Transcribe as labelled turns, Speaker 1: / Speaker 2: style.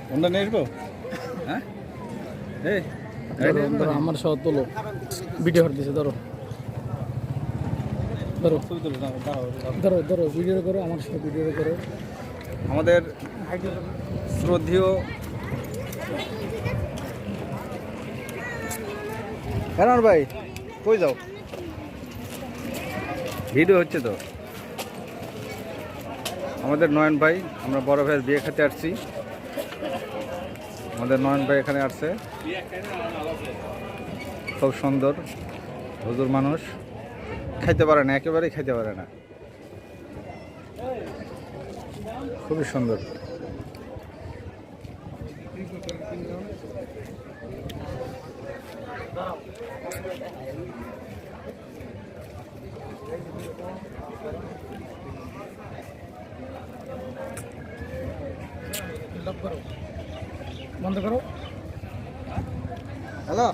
Speaker 1: ওটা নিয়ে আসবো হ্যাঁ এই
Speaker 2: ধরো আমার সহ তোলো ভিডিও দিছে ধরো ধরো ধরো ধরো ভিডিও করো আমার সহ ভিডিও করো
Speaker 1: আমাদের শ্রদ্ধেয় কেন ভাই কই যাও ভিডিও হচ্ছে তো আমাদের নয়ন ভাই আমরা বড় ভাইয়ের বিয়ে খেতে আসছি আমাদের নয়ন ভাই এখানে আসছে খুব সুন্দর হুজুর মানুষ খাইতে পারে না একেবারেই খাইতে পারে না খুবই সুন্দর
Speaker 2: বন্ধ করো
Speaker 1: হ্যালো